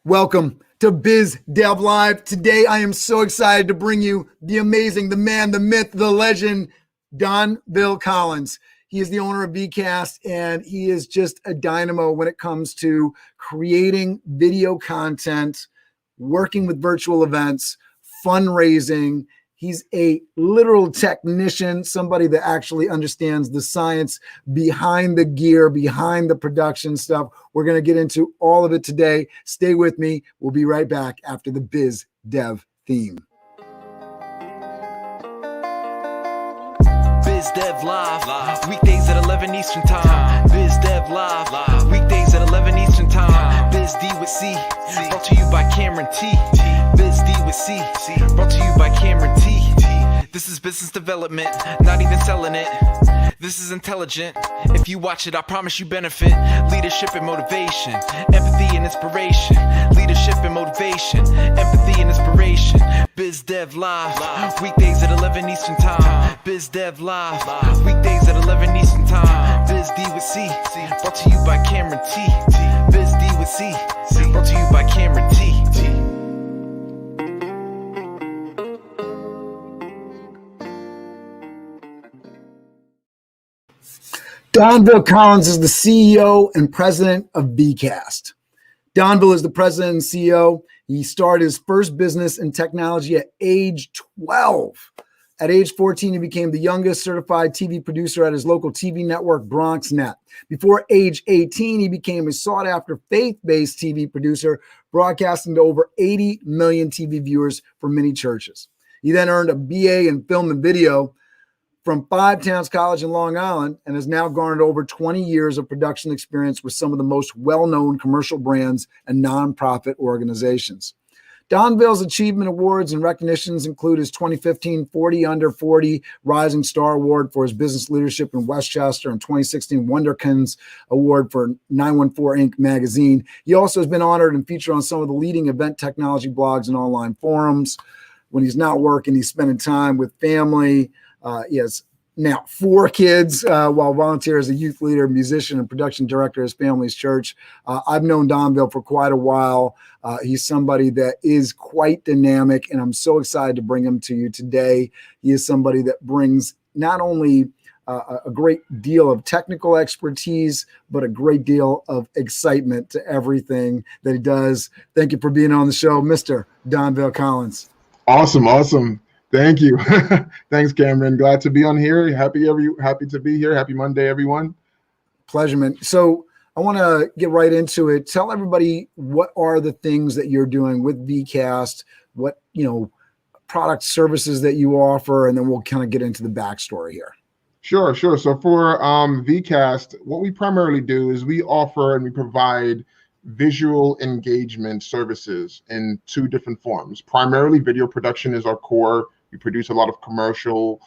Welcome to Biz Dev Live. Today, I am so excited to bring you the amazing, the man, the myth, the legend, Donvil Collins. He is the owner of VeeKast, and he is just a dynamo when it comes to creating video content, working with virtual events, fundraising. He's a literal technician, somebody that actually understands the science behind the gear, behind the production stuff. We're going to get into all of it today. Stay with me. We'll be right back after the Biz Dev theme. Biz Dev Live, weekdays at 11 Eastern Time. Biz Dev Live, weekdays at 11 Eastern Time. Biz D with C, brought to you by Cameron T. Biz D with C, brought to you by Cameron T. This is business development, not even selling it. This is intelligent. If you watch it, I promise you benefit. Leadership and motivation, empathy and inspiration. Leadership and motivation, empathy and inspiration. Biz Dev Live, weekdays at 11 Eastern Time. Biz Dev Live, weekdays at 11 Eastern Time. Biz D with C, brought to you by Cameron T. Biz D with C, brought to you by Cameron T. Donvil Collins is the CEO and president of VeeKast. Donvil is the president and CEO. He started his first business in technology at age 12. At age 14, he became the youngest certified TV producer at his local TV network, BronxNet. Before age 18, he became a sought-after faith-based TV producer, broadcasting to over 80 million TV viewers for many churches. He then earned a BA in film and video from Five Towns College in Long Island and has now garnered over 20 years of production experience with some of the most well-known commercial brands and nonprofit organizations. Donvil's achievement awards and recognitions include his 2015 40 Under 40 Rising Star Award for his business leadership in Westchester and 2016 Wunderkinds Award for 914 Inc. magazine. He also has been honored and featured on some of the leading event technology blogs and online forums. When he's not working, he's spending time with family. He has now 4 kids while volunteer as a youth leader, musician, and production director at his family's church. I've known Donvil for quite a while. He's somebody that is quite dynamic, and I'm so excited to bring him to you today. He is somebody that brings not only a great deal of technical expertise, but a great deal of excitement to everything that he does. Thank you for being on the show, Mr. Donvil Collins. Awesome. Thank you. Thanks, Cameron. Glad to be on here. Happy to be here. Happy Monday, everyone. Pleasure, man. So I want to get right into it. Tell everybody what are the things that you're doing with VeeKast, what, product services that you offer, and then we'll kind of get into the backstory here. Sure. So for VeeKast, what we primarily do is we offer and we provide visual engagement services in 2 different forms. Primarily, video production is our core. We produce a lot of commercial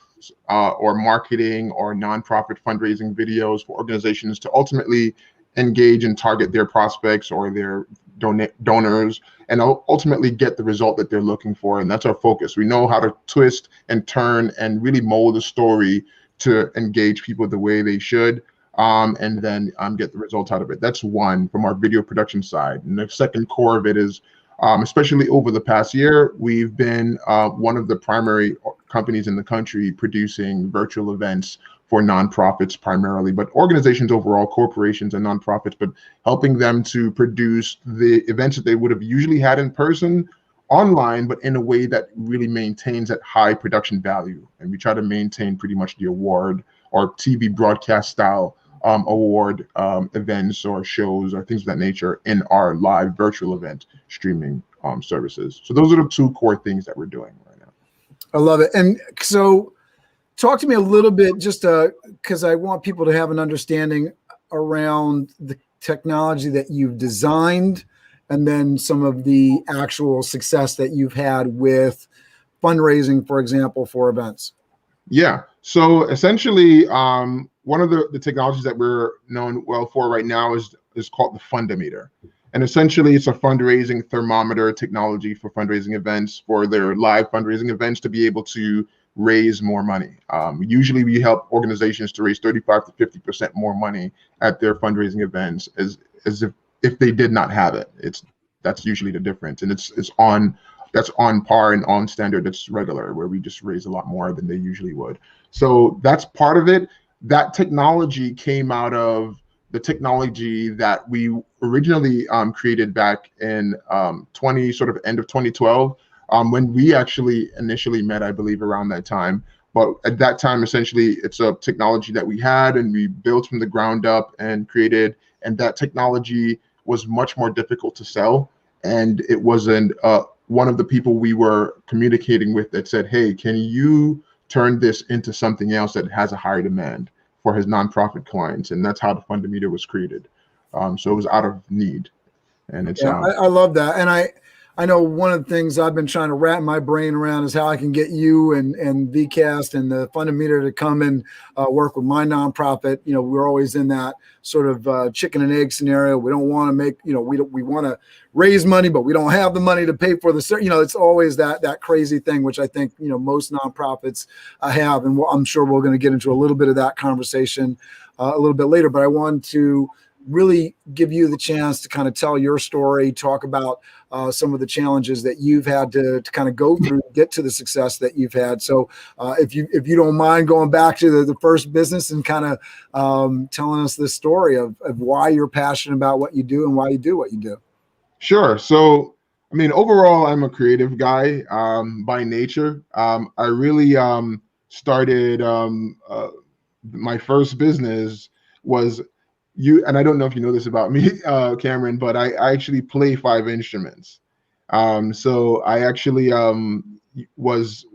or marketing or nonprofit fundraising videos for organizations to ultimately engage and target their prospects or their donors and ultimately get the result that they're looking for. And that's our focus. We know how to twist and turn and really mold a story to engage people the way they should. And then get the results out of it. That's one from our video production side. And the second core of it is, especially over the past year, we've been one of the primary companies in the country producing virtual events for nonprofits primarily, but organizations overall, corporations and nonprofits, but helping them to produce the events that they would have usually had in person online, but in a way that really maintains that high production value. And we try to maintain pretty much the award or TV broadcast style award events or shows or things of that nature in our live virtual event streaming services. So those are the 2 core things that we're doing right now. I love it. And so talk to me a little bit, just because I want people to have an understanding around the technology that you've designed and then some of the actual success that you've had with fundraising, for example, for events. Yeah. So essentially, one of the technologies that we're known well for right now is called the Fundometer. And essentially, it's a fundraising thermometer technology for fundraising events, for their live fundraising events to be able to raise more money. Usually, we help organizations to raise 35 to 50% more money at their fundraising events as if they did not have it. That's usually the difference, and that's on par and on standard. That's regular, where we just raise a lot more than they usually would. So that's part of it. That technology came out of the technology that we originally created back in sort of end of 2012, when we actually initially met, I believe, around that time. But at that time, essentially, it's a technology that we had and we built from the ground up and created. And that technology was much more difficult to sell. And it wasn't one of the people we were communicating with that said, hey, can you turn this into something else that has a higher demand for his nonprofit clients? And that's how the Fundameter was created. So it was out of need. And it's I love that. And I know one of the things I've been trying to wrap my brain around is how I can get you and VeeKast and the Fundameter to come and work with my nonprofit. You know, we're always in that sort of chicken and egg scenario. We don't want to make, you know, we want to raise money, but we don't have the money to pay for the, you know, it's always that crazy thing, which I think, you know, most nonprofits have. And I'm sure we're going to get into a little bit of that conversation a little bit later, but I want to really give you the chance to kind of tell your story, talk about some of the challenges that you've had to kind of go through to get to the success that you've had. So if you don't mind going back to the first business and kind of telling us the story of why you're passionate about what you do and why you do what you do. Sure. So, I mean, overall, I'm a creative guy by nature. I really started my first business was and I don't know if you know this about me, Cameron, but I actually play 5 instruments. So I actually was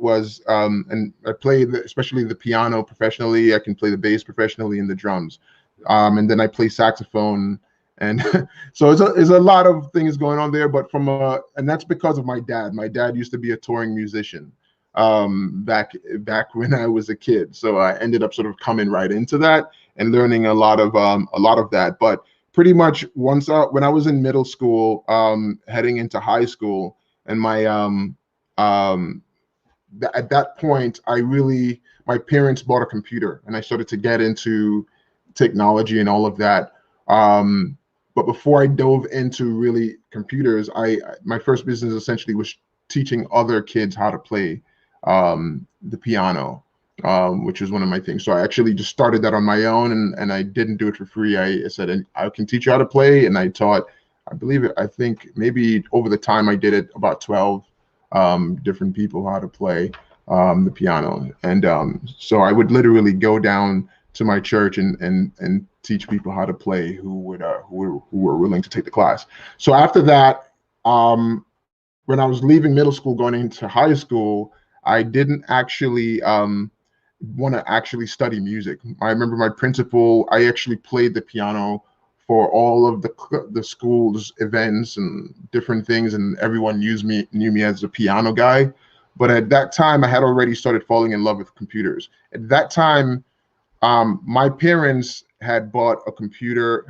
and I play especially the piano professionally. I can play the bass professionally and the drums. And then I play saxophone. And so there's a lot of things going on there, but and that's because of my dad. My dad used to be a touring musician back when I was a kid. So I ended up sort of coming right into that and learning a lot of that. But pretty much when I was in middle school, heading into high school, and at that point, my parents bought a computer, and I started to get into technology and all of that. But before I dove into really computers, my first business essentially was teaching other kids how to play the piano, which was one of my things. So I actually just started that on my own, and I didn't do it for free. I said, I can teach you how to play. And I taught, I think maybe over the time I did it, about 12 different people how to play the piano. And so I would literally go down to my church and teach people how to play who were willing to take the class. So after that, when I was leaving middle school, going into high school, I didn't actually want to actually study music. I remember my principal, I actually played the piano for all of the school's events and different things, and everyone knew me as a piano guy. But at that time, I had already started falling in love with computers. At that time, my parents had bought a computer,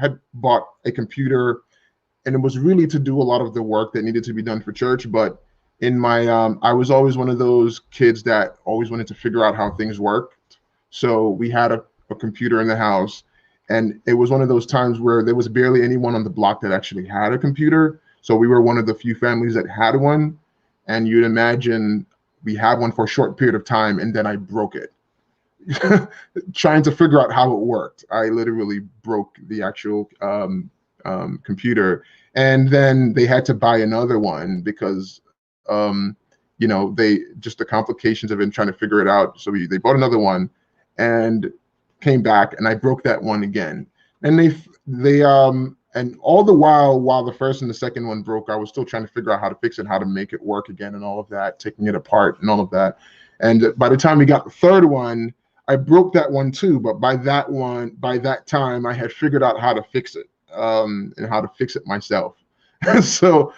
and it was really to do a lot of the work that needed to be done for church. But in my, I was always one of those kids that always wanted to figure out how things worked. So we had a computer in the house, and it was one of those times where there was barely anyone on the block that actually had a computer. So we were one of the few families that had one. And you'd imagine we had one for a short period of time, and then I broke it. Trying to figure out how it worked. I literally broke the actual computer, and then they had to buy another one because you know, the complications of it and trying to figure it out. So they bought another one and came back, and I broke that one again. And they and all the while the first and the second one broke, I was still trying to figure out how to fix it, how to make it work again, and all of that, taking it apart and all of that. And by the time we got the third one, I broke that one too. But by that time, I had figured out how to fix it and how to fix it myself. So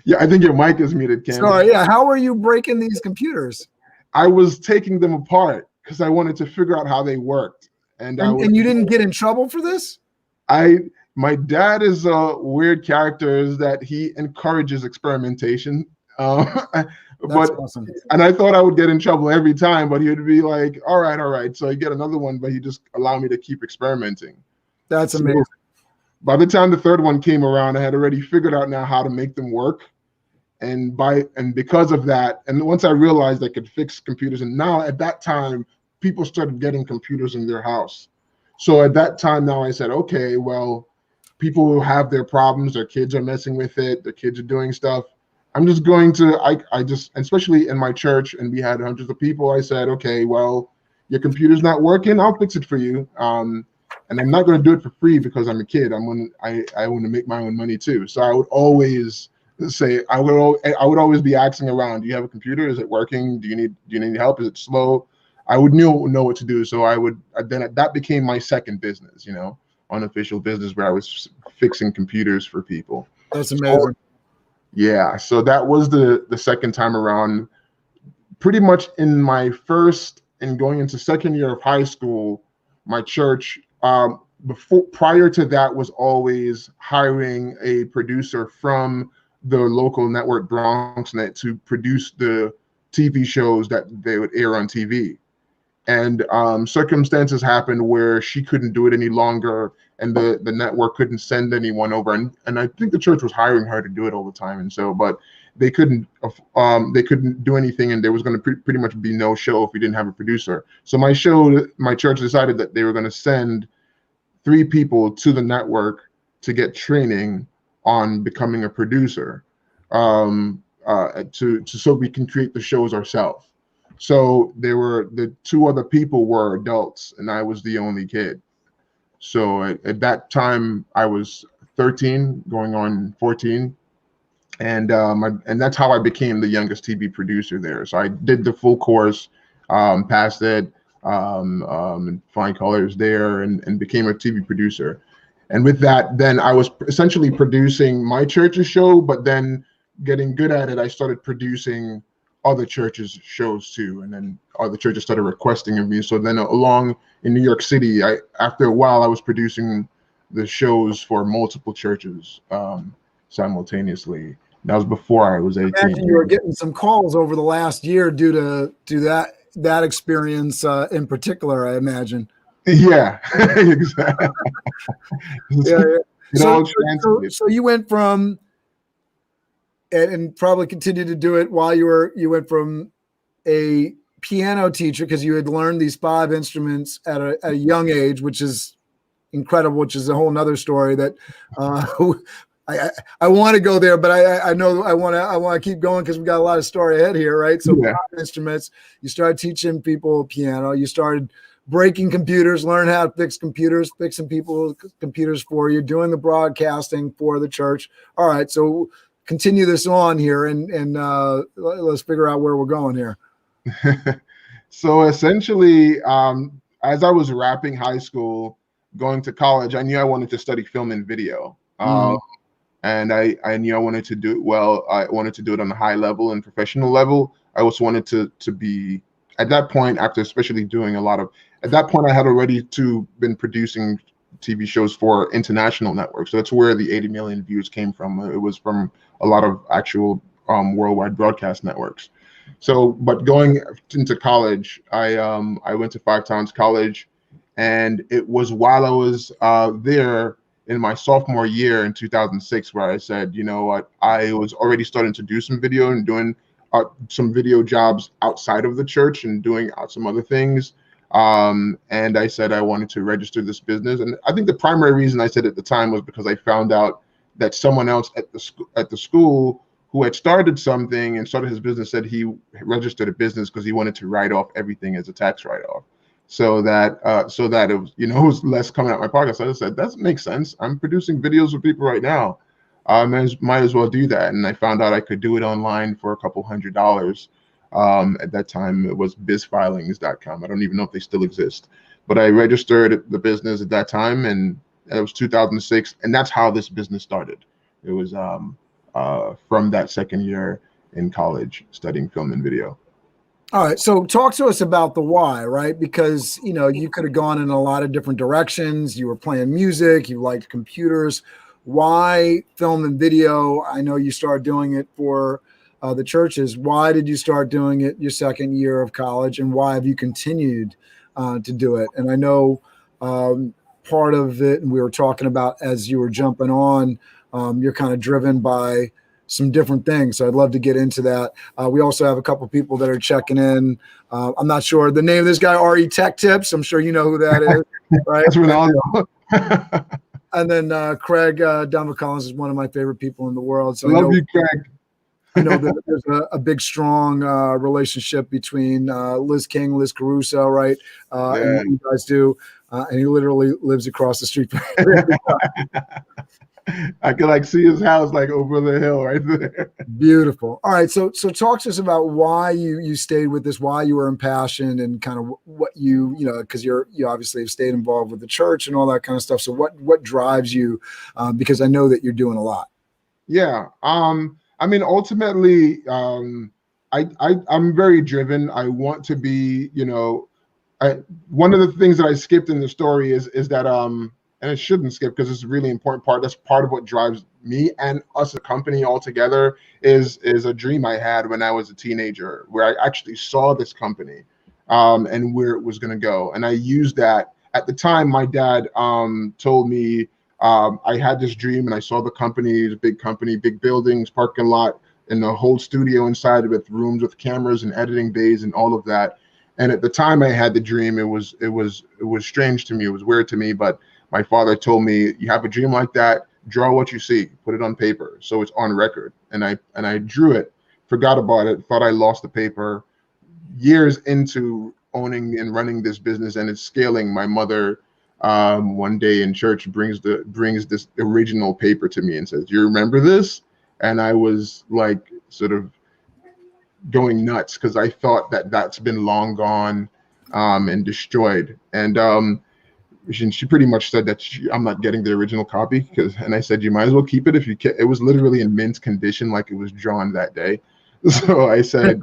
yeah, I think your mic is muted, Cam. Sorry, yeah. How are you breaking these computers? I was taking them apart because I wanted to figure out how they worked. And you didn't get in trouble for this? My dad is a weird character, is that he encourages experimentation. But awesome. And I thought I would get in trouble every time, but he would be like, all right. So I get another one, but he just allowed me to keep experimenting. That's amazing. By the time the third one came around, I had already figured out now how to make them work. And because of that, and once I realized I could fix computers, and now at that time, people started getting computers in their house. So at that time now I said, okay, well, people will have their problems, their kids are messing with it, their kids are doing stuff. I'm just going to, I just, especially in my church, and we had hundreds of people, I said, okay, well, your computer's not working, I'll fix it for you. And I'm not going to do it for free because I'm a kid. I want to make my own money too. So I would always say, I would always be asking around, do you have a computer? Is it working? Do you need help? Is it slow? I would know what to do. So then that became my second business, unofficial business, where I was fixing computers for people. That's amazing. Yeah. So that was the second time around. Pretty much in my first and going into second year of high school, my church, prior to that, was always hiring a producer from the local network BronxNet to produce the TV shows that they would air on TV. And circumstances happened where she couldn't do it any longer, and the network couldn't send anyone over. And I think the church was hiring her to do it all the time. And so, but they couldn't do anything, and there was going to pretty much be no show if we didn't have a producer. So my church decided that they were going to send 3 people to the network to get training on becoming a producer, so we can create the shows ourselves. So the 2 other people were adults, and I was the only kid. So at that time I was 13, going on 14. And that's how I became the youngest TV producer there. So I did the full course, passed it, and flying colors there, and became a TV producer. And with that, then I was essentially producing my church's show, but then getting good at it, I started producing other churches' shows too. And then other churches started requesting of me. So then along in New York City, after a while, I was producing the shows for multiple churches simultaneously. That was before I was 18. Imagine you were getting some calls over the last year due to that experience in particular, I imagine. Yeah, exactly. Yeah. So you went from, and probably continued to do it while you went from a piano teacher, because you had learned these 5 instruments at a young age, which is incredible, which is a whole nother story that I want to go there, but I know I want to keep going because we got a lot of story ahead here, right? So yeah. 5 instruments, you started teaching people piano, you started breaking computers, learn how to fix computers, fixing people's computers for you, doing the broadcasting for the church. All right, so continue this on here, and let's figure out where we're going here. So essentially, as I was wrapping high school, going to college, I knew I wanted to study film and video. And I knew I wanted to do it well. I wanted to do it on a high level and professional level. I also wanted to be, at that point, after especially doing at that point, I had already been producing TV shows for international networks. So that's where the 80 million views came from. It was from a lot of actual worldwide broadcast networks. So, but going into college, I went to 5 Towns College, and it was while I was there in my sophomore year in 2006, where I said, you know what, I was already starting to do some video and doing some video jobs outside of the church and doing some other things. And I said I wanted to register this business. And I think the primary reason I said at the time was because I found out that someone else at the school who had started something and started his business said he registered a business because he wanted to write off everything as a tax write-off. So that it was, it was less coming out my pocket. So I said, that makes sense. I'm producing videos for people right now. Might as well do that. And I found out I could do it online for a couple $100. At that time, it was bizfilings.com. I don't even know if they still exist. But I registered the business at that time, and it was 2006. And that's how this business started. It was from that second year in college studying film and video. All right. So talk to us about the why, right? Because, you could have gone in a lot of different directions. You were playing music, you liked computers. Why film and video? I know you started doing it for the churches. Why did you start doing it your second year of college, and why have you continued to do it? And I know part of it, and we were talking about as you were jumping on, you're kind of driven by some different things. So I'd love to get into that. We also have a couple of people that are checking in. I'm not sure the name of this guy, RE Tech Tips. I'm sure you know who that is, right? That's Ronaldo. And then Craig Donvil Collins is one of my favorite people in the world. So I love you, Craig. I know that there's a big, strong relationship between Liz King, Liz Caruso, right? And what you guys do. And he literally lives across the street. I could like see his house like over the hill right there. Beautiful. All right. So talk to us about why you stayed with this, why you were impassioned, and kind of what you because you obviously have stayed involved with the church and all that kind of stuff. So what drives you? Because I know that you're doing a lot. Yeah. I mean, ultimately, I'm very driven. I want to be, one of the things that I skipped in the story is that, and it shouldn't skip because it's a really important part. That's part of what drives me and us, a company altogether, is a dream I had when I was a teenager, where I actually saw this company and where it was going to go. And I used that. At the time, my dad told me I had this dream, and I saw the company, the big company, big buildings, parking lot, and the whole studio inside with rooms with cameras and editing bays and all of that. And at the time I had the dream, it was strange to me. It was weird to me, but my father told me, you have a dream like that, draw what you see, put it on paper, so it's on record. And I drew it, forgot about it, thought I lost the paper. Years into owning and running this business and it's scaling, my mother one day in church brings this original paper to me and says, "You remember this?" And I was like sort of going nuts because I thought that's been long gone and destroyed. And she pretty much said that I'm not getting the original copy, and I said, you might as well keep it if you can. It was literally in mint condition, like it was drawn that day. So I said,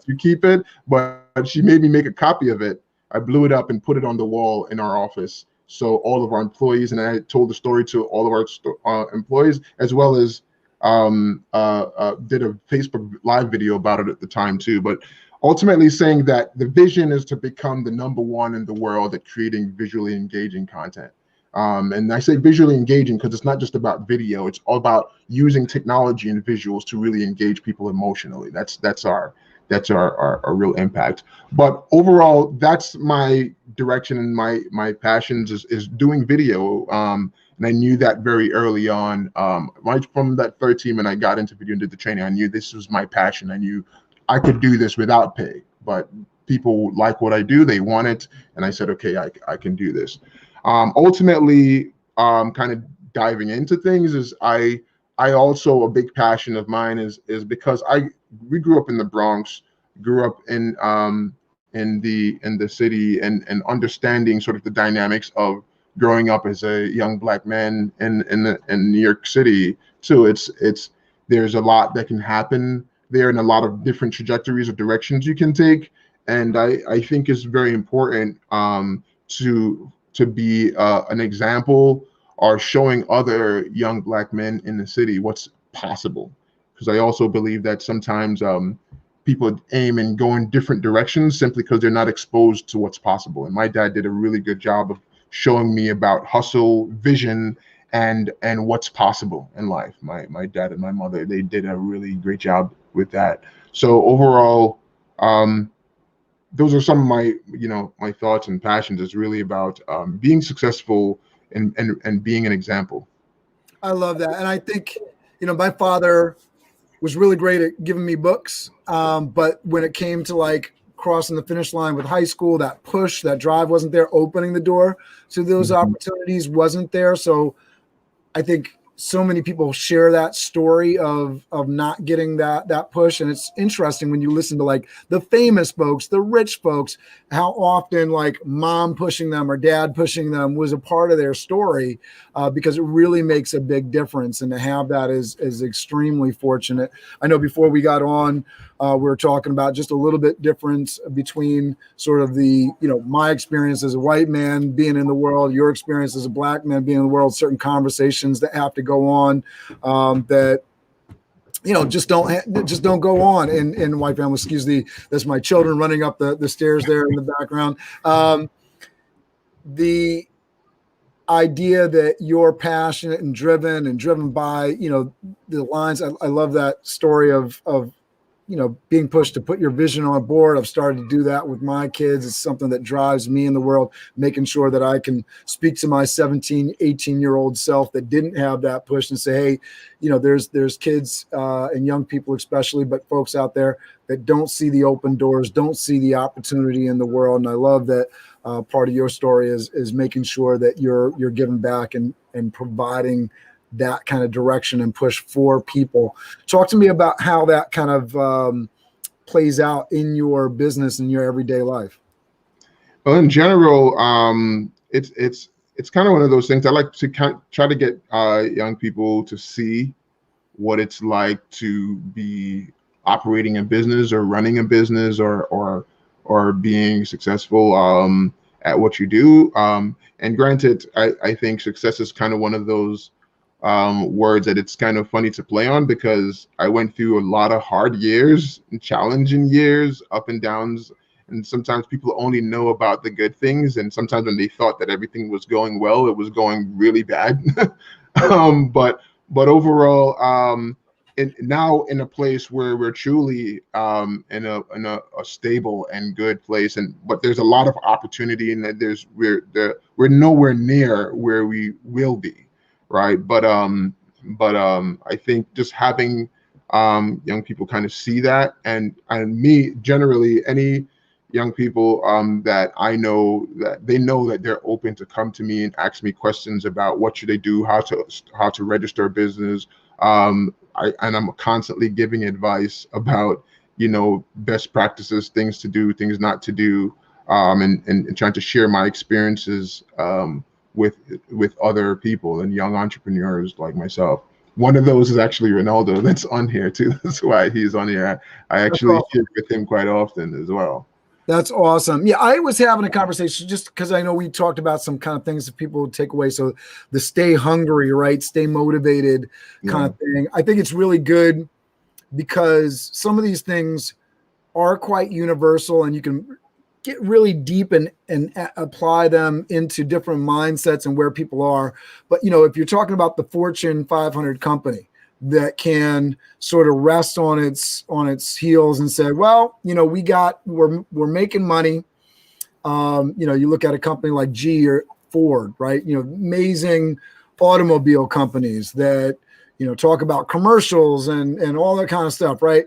you keep it, but she made me make a copy of it. I blew it up and put it on the wall in our office. So all of our employees, and I told the story to all of our employees, as well as did a Facebook live video about it at the time too. But ultimately saying that the vision is to become the #1 in the world at creating visually engaging content. And I say visually engaging because it's not just about video. It's all about using technology and visuals to really engage people emotionally. That's our real impact. But overall, that's my direction, and my passions is doing video. And I knew that very early on. Right from that third team, and I got into video and did the training, I knew this was my passion. I knew I could do this without pay, but people like what I do, they want it. And I said, okay, I can do this. Ultimately, kind of diving into things is I also, a big passion of mine is because we grew up in the Bronx, grew up in the city, and understanding sort of the dynamics of growing up as a young Black man in New York City too. There's a lot that can happen there, and a lot of different trajectories or directions you can take. And I think it's very important to be an example, or showing other young Black men in the city what's possible. Because I also believe that sometimes people aim and go in different directions simply because they're not exposed to what's possible. And my dad did a really good job of showing me about hustle, vision, and what's possible in life. My dad and my mother, they did a really great job with that. So overall, those are some of my my thoughts and passions. It's really about being successful and being an example. I love that. And I think, my father was really great at giving me books. But when it came to like crossing the finish line with high school, that push, that drive wasn't there. Opening the door to those opportunities wasn't there. So I think so many people share that story of not getting that push. And it's interesting when you listen to like the famous folks, the rich folks, how often like mom pushing them or dad pushing them was a part of their story, because it really makes a big difference. And to have that is extremely fortunate. I know before we got on, we were talking about just a little bit difference between sort of the, my experience as a white man being in the world, your experience as a Black man being in the world, certain conversations that have to go on that, just don't go on in white families. Excuse me, that's my children running up the stairs there in the background. idea that you're passionate and driven by, you know, the lines. I love that story of, you know, being pushed to put your vision on a board. I've started to do that with my kids. It's something that drives me in the world, making sure that I can speak to my 17, 18-year-old self that didn't have that push and say, hey, you know, there's kids and young people especially, but folks out there that don't see the open doors, don't see the opportunity in the world. And I love that part of your story is making sure that you're giving back and providing that kind of direction and push for people. Talk to me about how that kind of plays out in your business and your everyday life. Well, in general, it's kind of one of those things. I like to try to get young people to see what it's like to be operating a business or running a business or being successful at what you do. And granted, I think success is kind of one of those words that it's kind of funny to play on, because I went through a lot of hard years and challenging years, up and downs. And sometimes people only know about the good things. And sometimes when they thought that everything was going well, it was going really bad. But overall, now in a place where we're truly in a stable and good place, but there's a lot of opportunity, and that we're nowhere near where we will be, right? But I think just having young people kind of see that, and me generally, any young people that I know, that they know that they're open to come to me and ask me questions about what should they do, how to register a business. I'm constantly giving advice about, you know, best practices, things to do, things not to do, and trying to share my experiences with other people and young entrepreneurs like myself. One of those is actually Ronaldo, that's on here too. That's why he's on here. I actually share with him quite often as well. That's awesome. Yeah, I was having a conversation just because I know we talked about some kind of things that people would take away. So the stay hungry, right? Stay motivated kind of thing. I think it's really good because some of these things are quite universal, and you can get really deep and apply them into different mindsets and where people are. But, you know, if you're talking about the Fortune 500 company that can sort of rest on its heels and say, well, you know, we're making money. You know, you look at a company like G or Ford, right? You know, amazing automobile companies that, you know, talk about commercials and all that kind of stuff, right?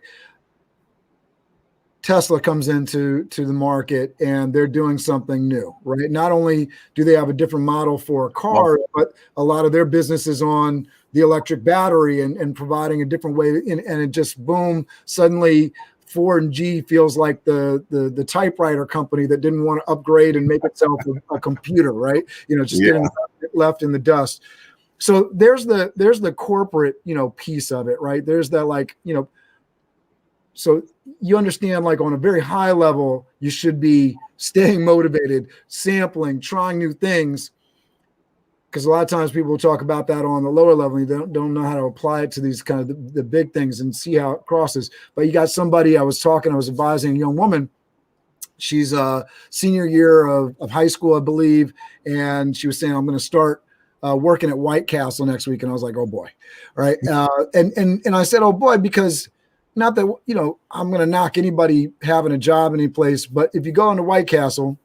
Tesla comes into the market and they're doing something new, right? Not only do they have a different model for a car, but a lot of their business is on the electric battery and providing a different way. And it just, boom, suddenly Ford and G feels like the typewriter company that didn't want to upgrade and make itself a computer, right? You know, just getting left in the dust. So there's the corporate, you know, piece of it, right? There's that, like, you know, so you understand, like, on a very high level, you should be staying motivated, sampling, trying new things. Because a lot of times people will talk about that on the lower level. You don't know how to apply it to these kind of the big things and see how it crosses. But you got somebody, I was advising a young woman. She's a senior year of high school, I believe. And she was saying, I'm going to start working at White Castle next week. And I was like, oh boy. Right. And I said, oh boy, because not that, you know, I'm going to knock anybody having a job any place, but if you go into White Castle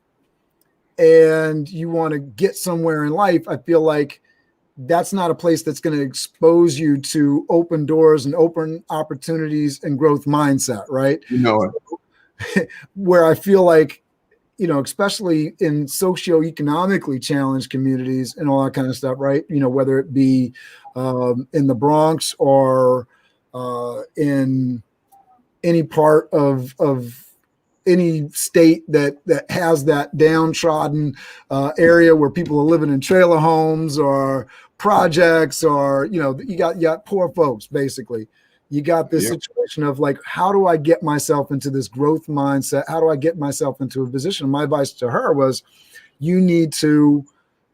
and you want to get somewhere in life, I feel like that's not a place that's going to expose you to open doors and open opportunities and growth mindset, right? You know, where I feel like, you know, especially in socioeconomically challenged communities and all that kind of stuff, right? You know, whether it be in the Bronx or in any part of any state that has that downtrodden area where people are living in trailer homes or projects, or, you know, you got poor folks, basically. You got this situation of, like, how do I get myself into this growth mindset? How do I get myself into a position? My advice to her was, you need to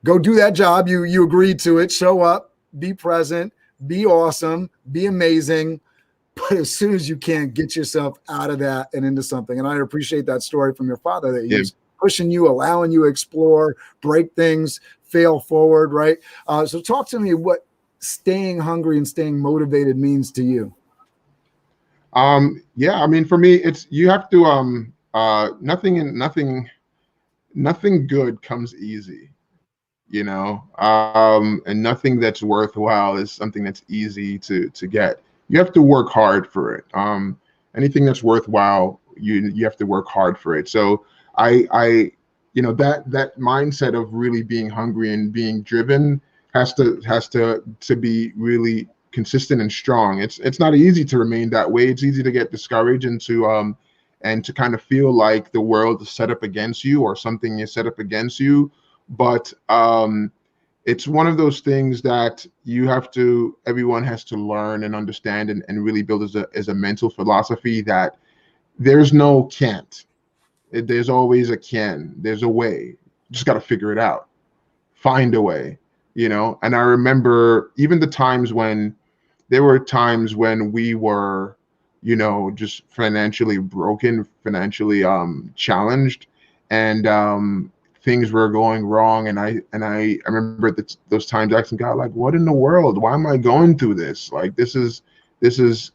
go do that job. You agreed to it, show up, be present, be awesome, be amazing. But as soon as you can, get yourself out of that and into something. And I appreciate that story from your father, that he's pushing you, allowing you to explore, break things, fail forward, right? So talk to me what staying hungry and staying motivated means to you. Yeah, I mean, for me, it's, you have to, nothing good comes easy, and nothing that's worthwhile is something that's easy to get. You have to work hard for it. Anything that's worthwhile, you have to work hard for it. So I that mindset of really being hungry and being driven has to be really consistent and strong. It's not easy to remain that way. It's easy to get discouraged and to kind of feel like the world is set up against you or something is set up against you. But it's one of those things that everyone has to learn and understand and really build as a mental philosophy that there's no can't. There's always a can. There's a way. You just got to figure it out. Find a way, And I remember even there were times when we were, just financially broken, financially challenged, and things were going wrong. And I remember those times asking God, like, what in the world? Why am I going through this? Like, this is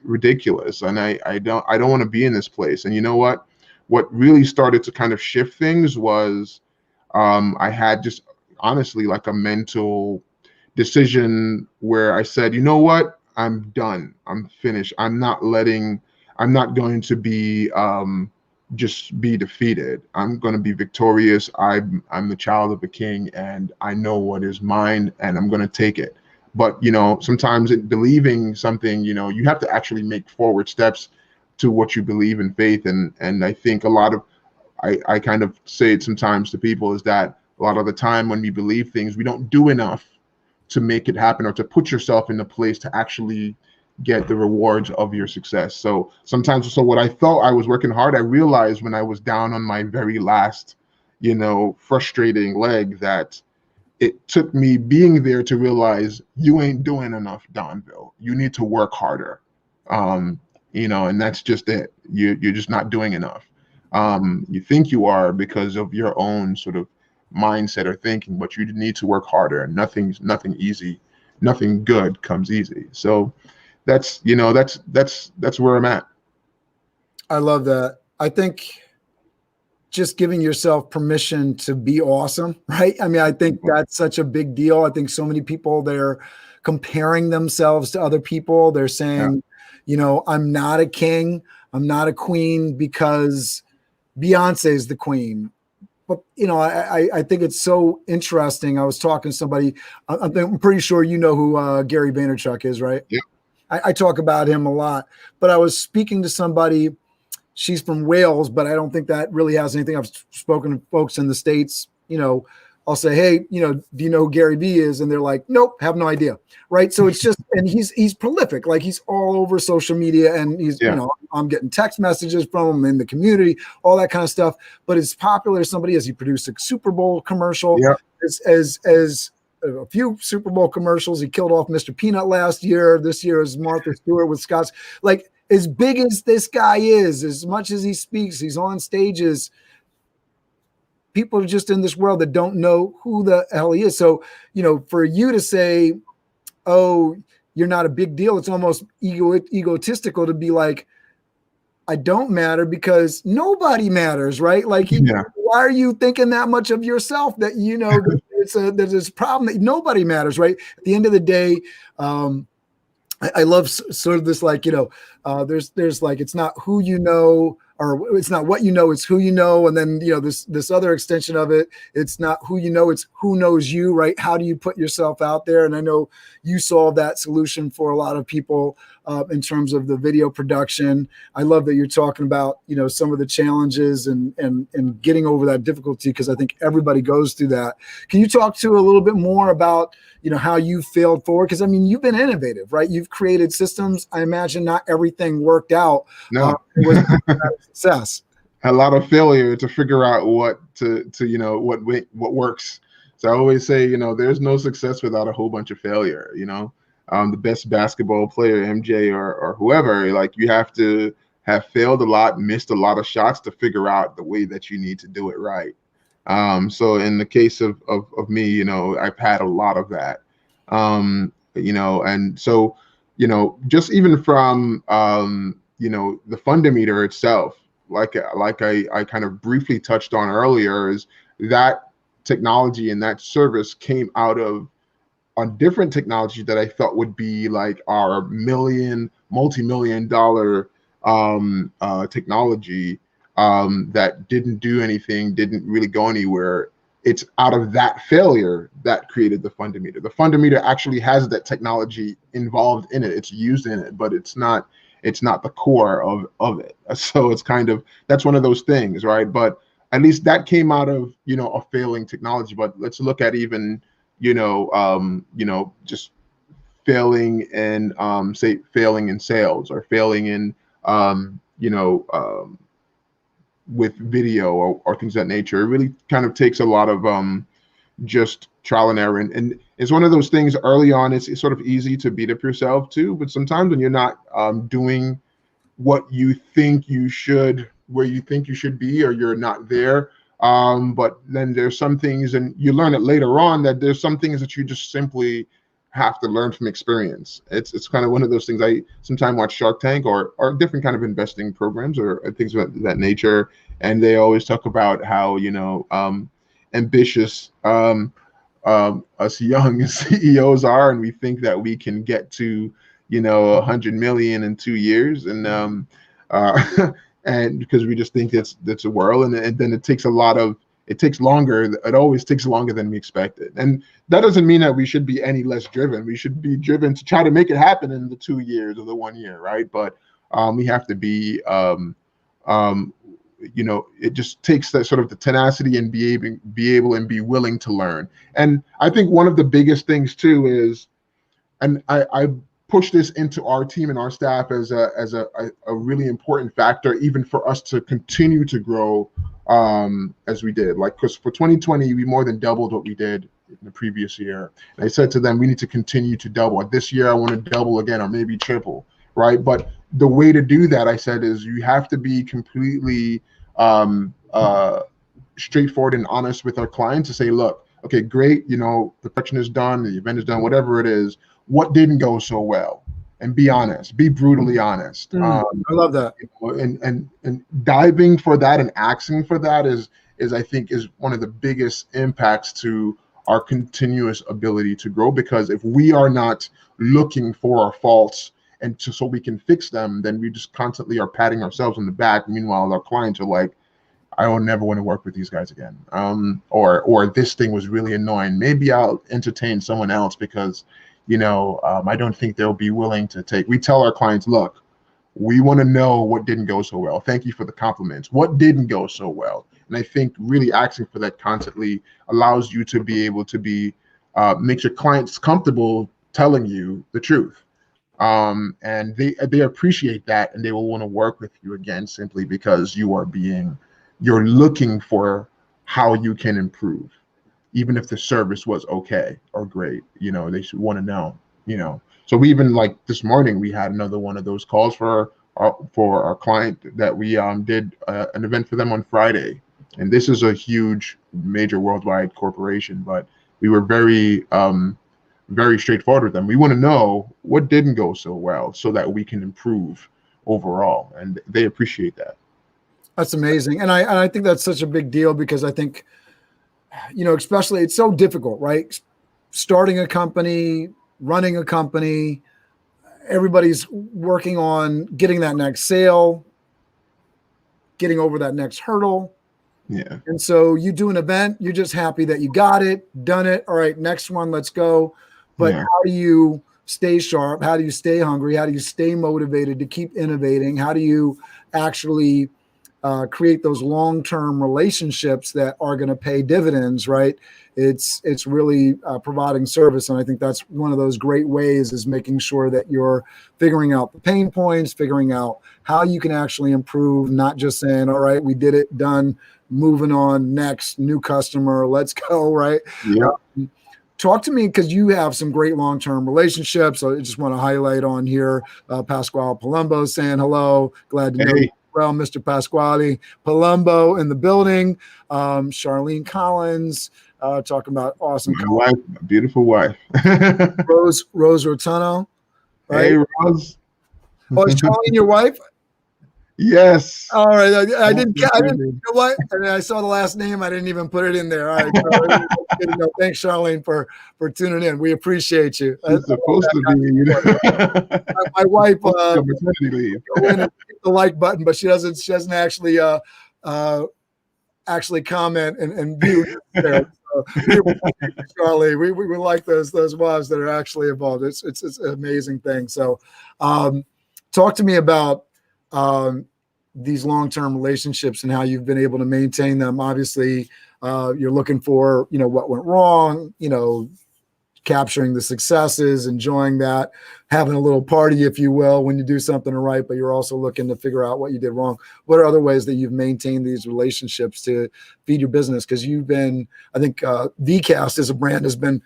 ridiculous. And I don't want to be in this place. And you know what? What really started to kind of shift things was I had just honestly like a mental decision where I said, you know what? I'm done. I'm finished. I'm not going to be just be defeated. I'm going to be victorious. I'm the child of a king, and I know what is mine, and I'm going to take it. But sometimes believing something, you have to actually make forward steps to what you believe in faith. And I think I kind of say it sometimes to people is that a lot of the time when we believe things, we don't do enough to make it happen or to put yourself in a place to actually get the rewards of your success. So sometimes, what I thought I was working hard, I realized when I was down on my very last, frustrating leg, that it took me being there to realize you ain't doing enough, Donvil. You need to work harder. And that's just it. You're just not doing enough. You think you are because of your own sort of mindset or thinking, but you need to work harder. And nothing easy, nothing good comes easy. So that's where I'm at. I love that. I think just giving yourself permission to be awesome, right? I mean, I think that's such a big deal. I think so many people, they're comparing themselves to other people. They're saying, I'm not a king, I'm not a queen because Beyonce is the queen. But, I think it's so interesting. I was talking to somebody, I'm pretty sure you know who Gary Vaynerchuk is, right? Yeah. I talk about him a lot, but I was speaking to somebody, she's from Wales, but I don't think that really has anything. I've spoken to folks in the States, I'll say, hey, do you know who Gary Vee is? And they're like, nope, have no idea. Right. So it's just, and he's prolific. Like he's all over social media and he's, I'm getting text messages from him in the community, all that kind of stuff. But as popular as somebody is, he produced a Super Bowl commercial, as a few Super Bowl commercials. He killed off Mr. Peanut last year. This year is Martha Stewart with Scott's. Like as big as this guy is, as much as he speaks, he's on stages. People are just in this world that don't know who the hell he is. So, for you to say, oh, you're not a big deal, it's almost egotistical to be like, I don't matter because nobody matters, right? Like, why are you thinking that much of yourself that, there's this problem that nobody matters, right? At the end of the day, I love sort of this, like, there's like, it's not who you know, or it's not what you know, it's who you know. And then, this other extension of it, it's not who you know, it's who knows you, right? How do you put yourself out there? And I know you solve that solution for a lot of people in terms of the video production. I love that you're talking about, some of the challenges and getting over that difficulty, because I think everybody goes through that. Can you talk to a little bit more about, how you failed forward? Because, I mean, you've been innovative, right? You've created systems. I imagine not everything worked out. No. It was a success. A lot of failure to figure out what what works. So I always say, there's no success without a whole bunch of failure. The best basketball player, MJ or whoever, like you have to have failed a lot, missed a lot of shots to figure out the way that you need to do it right. So in the case of me, you know, I've had a lot of that. You know, and so, you know, just even from you know, the Fundameter itself, like I kind of briefly touched on earlier, is that technology and that service came out of a different technology that I thought would be like our multi-million dollar technology that didn't do anything, didn't really go anywhere. It's out of that failure that created the Fundameter. The Fundameter actually has that technology involved in it. It's used in it, but it's not the core of it. So it's kind of, that's one of those things, right? But at least that came out of, you know, a failing technology. But let's look at even, you know, just failing in say failing in sales, or failing in you know, with video, or things of that nature. It really kind of takes a lot of just trial and error, and it's one of those things early on. It's sort of easy to beat up yourself too, but sometimes when you're not doing what you think you should, where you think you should be, or you're not there, but then there's some things, and you learn it later on, that there's some things that you just simply have to learn from experience. It's kind of one of those things. I sometimes watch Shark Tank or different kind of investing programs, or things of that nature, and they always talk about how, you know, ambitious us young CEOs are, and we think that we can get to, you know, 100 million in 2 years, and and because we just think that's a whirl, and then it takes longer. It always takes longer than we expected. And that doesn't mean that we should be any less driven. We should be driven to try to make it happen in the 2 years or the 1 year, right? But we have to be, you know, it just takes that sort of the tenacity, and be able and be willing to learn. And I think one of the biggest things too is, and I push this into our team and our staff as a really important factor, even for us to continue to grow as we did. Like, because for 2020, we more than doubled what we did in the previous year. And I said to them, we need to continue to double. This year, I want to double again, or maybe triple, right? But the way to do that, I said, is you have to be completely straightforward and honest with our clients to say, look, okay, great, you know, the production is done, the event is done, whatever it is. What didn't go so well? And be honest, be brutally honest. I love that. You know, and diving for that and asking for that is I think is one of the biggest impacts to our continuous ability to grow. Because if we are not looking for our faults and so we can fix them, then we just constantly are patting ourselves on the back. Meanwhile, our clients are like, I will never want to work with these guys again. Or this thing was really annoying. Maybe I'll entertain someone else because, you know, I don't think they'll be willing to take. We tell our clients, look, we want to know what didn't go so well. Thank you for the compliments. What didn't go so well? And I think really asking for that constantly allows you to be able to be, makes your clients comfortable telling you the truth. And they appreciate that, and they will want to work with you again, simply because you're looking for how you can improve. Even if the service was okay or great, you know, they should want to know, you know. So we even, like this morning, we had another one of those calls for our client that we did an event for them on Friday. And this is a huge, major worldwide corporation, but we were very, very straightforward with them. We want to know what didn't go so well so that we can improve overall. And they appreciate that. That's amazing. And I think that's such a big deal, because I think, you know, especially it's so difficult, right? Starting a company, running a company, everybody's working on getting that next sale, getting over that next hurdle. Yeah. And so you do an event, you're just happy that you got it, done it. All right, next one, let's go. But how do you stay sharp? How do you stay hungry? How do you stay motivated to keep innovating? How do you actually create those long-term relationships that are going to pay dividends, right? It's really providing service. And I think that's one of those great ways, is making sure that you're figuring out the pain points, figuring out how you can actually improve, not just saying, all right, we did it, done, moving on, next, new customer, let's go, right? Yeah. Talk to me, because you have some great long-term relationships. So I just want to highlight on here, Pasquale Palumbo saying hello. Glad to know well, Mr. Pasquale Palumbo in the building, Charlene Collins, talking about awesome. My wife, my beautiful wife. Rose Rotuno, right? Hey, Rose. Oh, is Charlene your wife? Yes. All right. I didn't, you know what? And I saw the last name. I didn't even put it in there. All right. So, thanks, Charlene, for tuning in. We appreciate you. It's supposed to be, you know. My wife, maternity leave. go in and hit the like button, but she doesn't actually, actually comment and view there. So Charlie, we like those wives that are actually involved. It's an amazing thing. So, talk to me about these long-term relationships and how you've been able to maintain them. Obviously, you're looking for, what went wrong, capturing the successes, enjoying that, having a little party, if you will, when you do something right, but you're also looking to figure out what you did wrong. What are other ways that you've maintained these relationships to feed your business? Because you've been, I think, VeeKast as a brand has been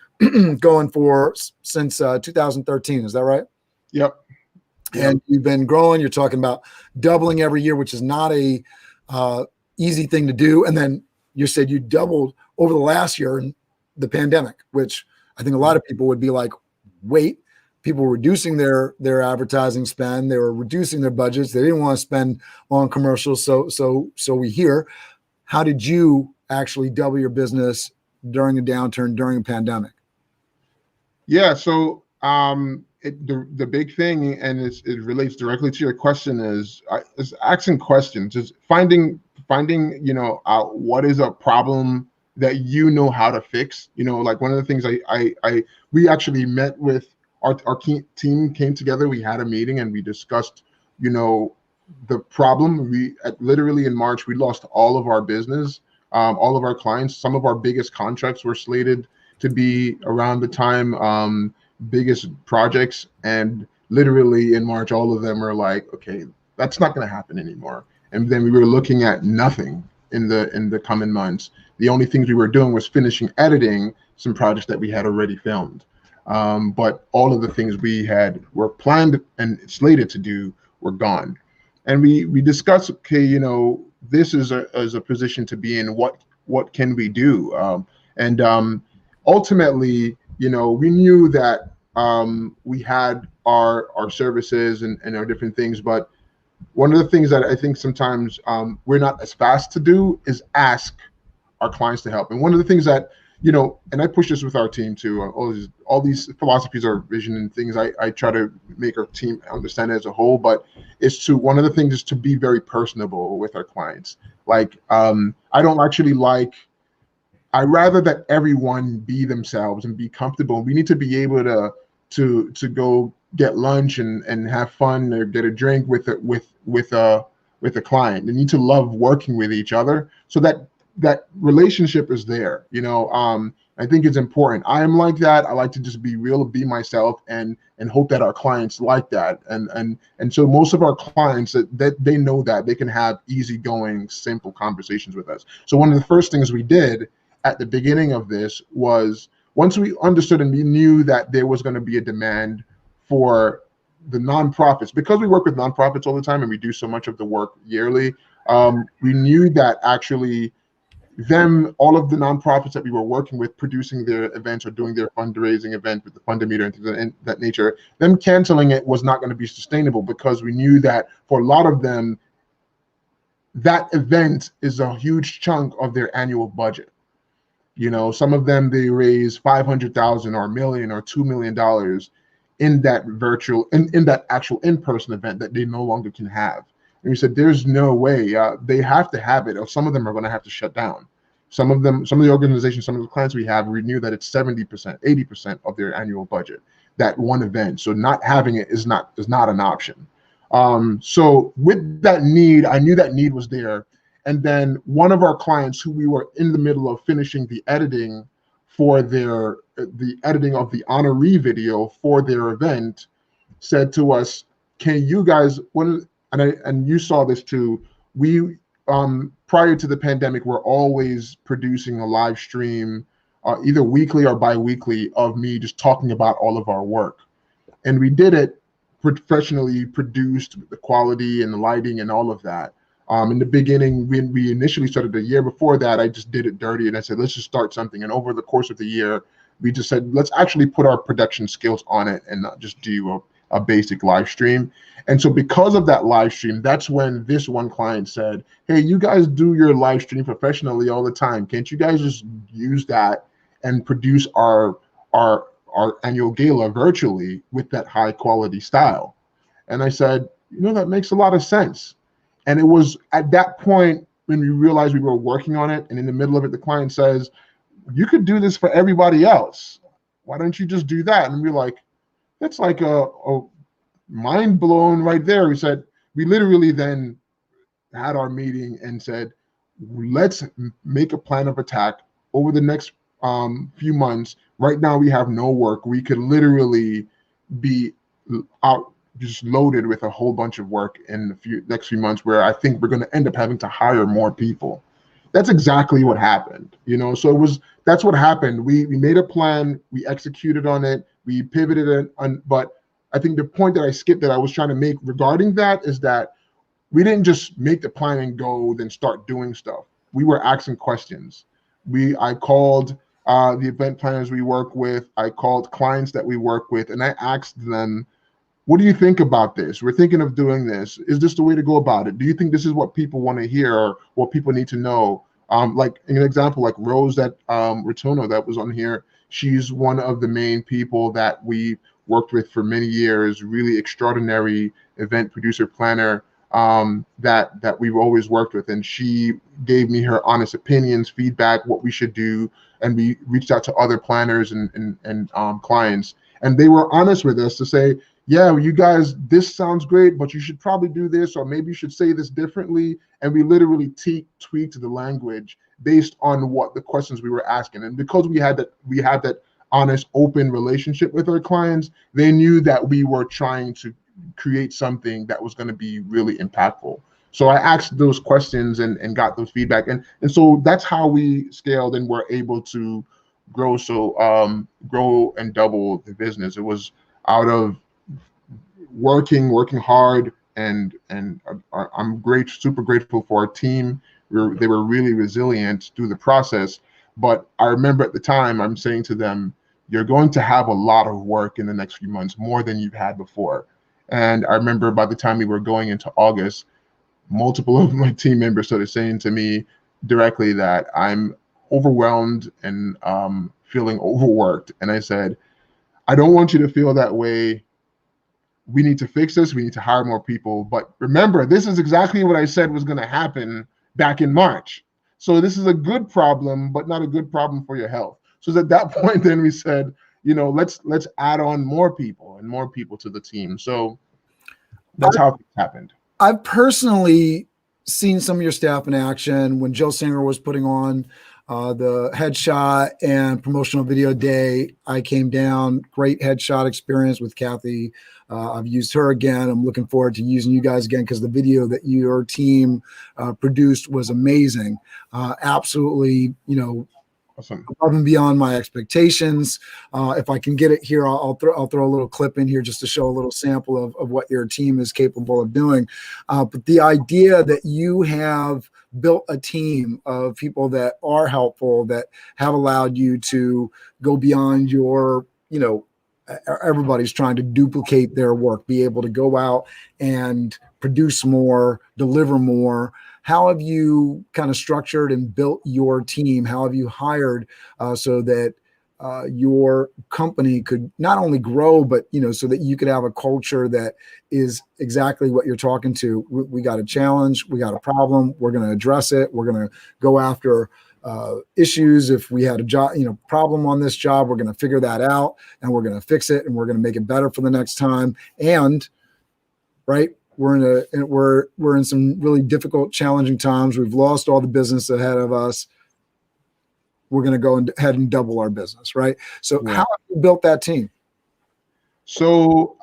going for since 2013. Is that right? Yep. And you've been growing. You're talking about doubling every year, which is not a easy thing to do. And then you said you doubled over the last year in the pandemic, which I think a lot of people would be like, wait, people were reducing their advertising spend. They were reducing their budgets. They didn't want to spend on commercials. So we hear, how did you actually double your business during a downturn, during a pandemic? Yeah. So, the big thing, and it relates directly to your question, is asking questions, is finding out what is a problem that how to fix. Like one of the things we actually met with our team, came together, we had a meeting and we discussed, the problem. Literally in March, we lost all of our business, all of our clients. Some of our biggest contracts were slated to be around the time, biggest projects, and literally in March all of them are like, okay, that's not going to happen anymore. And then we were looking at nothing in the coming months. The only things we were doing was finishing editing some projects that we had already filmed, but all of the things we were planned and slated to do were gone. And we discussed, okay, this is a position to be in. What can we do? Ultimately, we knew that we had our services and our different things, but one of the things that I think sometimes we're not as fast to do is ask our clients to help. And one of the things that, and I push this with our team too, all these philosophies are vision and things I try to make our team understand as a whole, but one of the things is to be very personable with our clients. Like, I'd rather that everyone be themselves and be comfortable. We need to be able to go get lunch and have fun or get a drink with a client. They need to love working with each other so that relationship is there. I think it's important. I am like that. I like to just be real, be myself, and hope that our clients like that. And so most of our clients that they know that they can have easygoing, simple conversations with us. So one of the first things we did at the beginning of this was, once we understood and we knew that there was going to be a demand for the nonprofits, because we work with nonprofits all the time and we do so much of the work yearly, we knew that actually all of the nonprofits that we were working with, producing their events or doing their fundraising event with the Fundameter and things of that nature, them canceling it was not going to be sustainable, because we knew that for a lot of them, that event is a huge chunk of their annual budget. Some of them, they raise $500,000 or $1 million or $2 million in that virtual, in that actual in-person event that they no longer can have. And we said, there's no way, they have to have it, or some of them are going to have to shut down. Some of the organizations, some of the clients we have, we knew that it's 70%, 80% of their annual budget, that one event. So not having it is not an option. So with that need, I knew that need was there. And then one of our clients, who we were in the middle of finishing the editing for the editing of the honoree video for their event, said to us, can you guys, and you saw this too, we prior to the pandemic, we're always producing a live stream, either weekly or bi-weekly, of me just talking about all of our work. And we did it professionally produced with the quality and the lighting and all of that. In the beginning, when we initially started the year before that, I just did it dirty and I said, let's just start something. And over the course of the year, we just said, let's actually put our production skills on it and not just do a basic live stream. And so because of that live stream, that's when this one client said, hey, you guys do your live stream professionally all the time. Can't you guys just use that and produce our annual gala virtually with that high quality style? And I said, that makes a lot of sense. And it was at that point when we realized we were working on it, and in the middle of it, the client says, you could do this for everybody else. Why don't you just do that? And we're like, that's like a mind blown right there. We literally then had our meeting and said, let's make a plan of attack over the next few months. Right now we have no work. We could literally be out just loaded with a whole bunch of work in the next few months, where I think we're going to end up having to hire more people. That's exactly what happened, so that's what happened. We made a plan, we executed on it, we pivoted it but I think the point that I skipped that I was trying to make regarding that is that we didn't just make the plan and go then start doing stuff. We were asking questions. I called the event planners we work with, I called clients that we work with, and I asked them, what do you think about this? We're thinking of doing this. Is this the way to go about it? Do you think this is what people want to hear or what people need to know? Like an example, like Rose Retono that was on here. She's one of the main people that we worked with for many years, really extraordinary event producer planner that we've always worked with. And she gave me her honest opinions, feedback, what we should do. And we reached out to other planners and clients. And they were honest with us to say, yeah, you guys, this sounds great, but you should probably do this, or maybe you should say this differently. And we literally tweaked the language based on what the questions we were asking. And because we had that honest, open relationship with our clients, they knew that we were trying to create something that was going to be really impactful. So I asked those questions and got those feedback. And so that's how we scaled and were able to grow. So grow and double the business. It was out of working hard, and I'm super grateful for our team. They were really resilient through the process. But I remember at the time I'm saying to them, you're going to have a lot of work in the next few months, more than you've had before. And I remember by the time we were going into August, multiple of my team members started saying to me directly that I'm overwhelmed and feeling overworked. And I said, I don't want you to feel that way. We need to fix this. We need to hire more people. But remember, this is exactly what I said was going to happen back in March. So this is a good problem, but not a good problem for your health. So at that point, then we said, let's add on more people to the team. So that's how it happened. I've personally seen some of your staff in action when Joe Singer was putting on the headshot and promotional video day. I came down, great headshot experience with Kathy. I've used her again. I'm looking forward to using you guys again, because the video that your team produced was amazing. Absolutely, awesome. Above and beyond my expectations. If I can get it here, I'll throw a little clip in here just to show a little sample of what your team is capable of doing. But the idea that you have built a team of people that are helpful, that have allowed you to go beyond your, everybody's trying to duplicate their work, be able to go out and produce more, deliver more. How have you kind of structured and built your team? How have you hired so that your company could not only grow, but, so that you could have a culture that is exactly what you're talking to? We got a challenge, we got a problem, we're going to address it. We're going to go after issues. If we had a job, problem on this job, we're going to figure that out and we're going to fix it and we're going to make it better for the next time. And right, we're in some really difficult, challenging times. We've lost all the business ahead of us. We're going to go ahead and double our business, right? So how have you built that team? So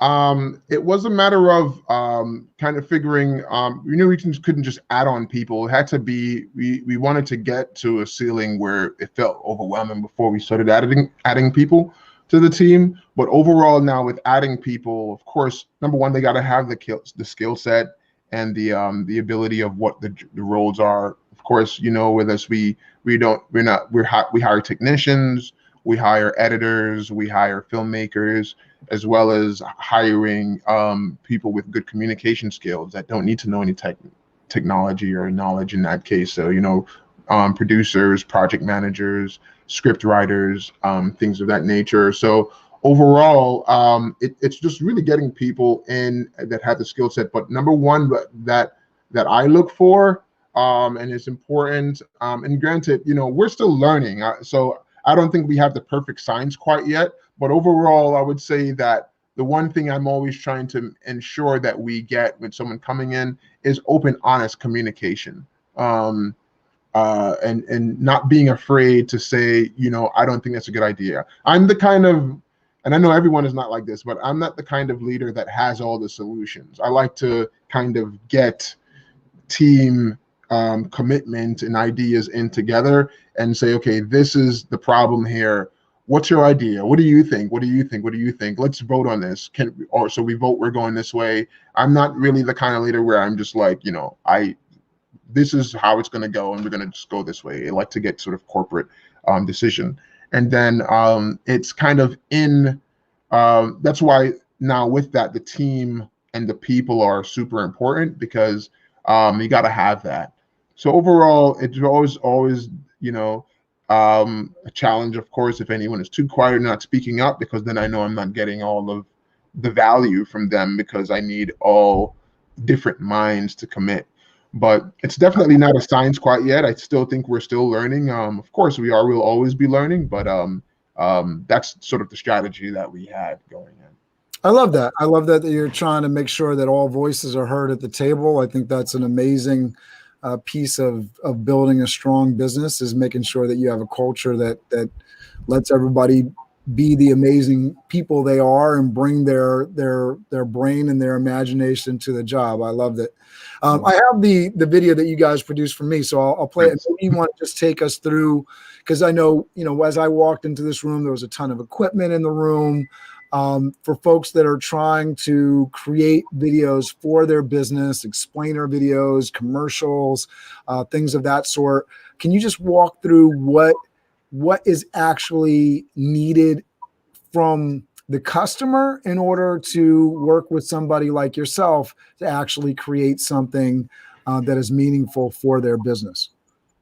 it was a matter of kind of figuring, we knew we couldn't just add on people. It had to be, we wanted to get to a ceiling where it felt overwhelming before we started adding people. to the team. But overall, now with adding people, of course, number one, they got to have the skill set and the ability of what the roles are. Of course, you know, with us, we hire technicians, we hire editors, we hire filmmakers, as well as hiring people with good communication skills that don't need to know any technology or knowledge in that case. So, you know, producers, project managers, script writers, things of that nature. So overall, it's just really getting people in that have the skill set. But number one that I look for, and it's important, and granted, you know, we're still learning. So I don't think we have the perfect science quite yet. But overall, I would say that the one thing I'm always trying to ensure that we get with someone coming in is open, honest communication. And not being afraid to say, you know, I don't think that's a good idea. I'm the kind of, and I know everyone is not like this, but I'm not the kind of leader that has all the solutions. I like to kind of get team commitment and ideas in together and say, okay, this is the problem here. What's your idea? What do you think? What do you think? What do you think? Let's vote on this. So we vote, we're going this way. I'm not really the kind of leader where I'm just like, you know, this is how it's going to go, and we're going to just go this way. I like to get sort of corporate decision. And then it's kind of that's why now with that, the team and the people are super important, because you got to have that. So overall, it's always, you know, a challenge, of course, if anyone is too quiet or not speaking up, because then I know I'm not getting all of the value from them, because I need all different minds to commit. But it's definitely not a science quite yet. I still think we're still learning. Of course, we'll always be learning, but that's sort of the strategy that we had going in. I love that. I love that you're trying to make sure that all voices are heard at the table. I think that's an amazing piece of building a strong business, is making sure that you have a culture that lets everybody be the amazing people they are and bring their brain and their imagination to the job. I loved it. I have the video that you guys produced for me, so I'll play it. Maybe you want to just take us through, because I know, you know, as I walked into this room, there was a ton of equipment in the room. For folks that are trying to create videos for their business, explainer videos, commercials, things of that sort, can you just walk through what is actually needed from the customer in order to work with somebody like yourself to actually create something that is meaningful for their business?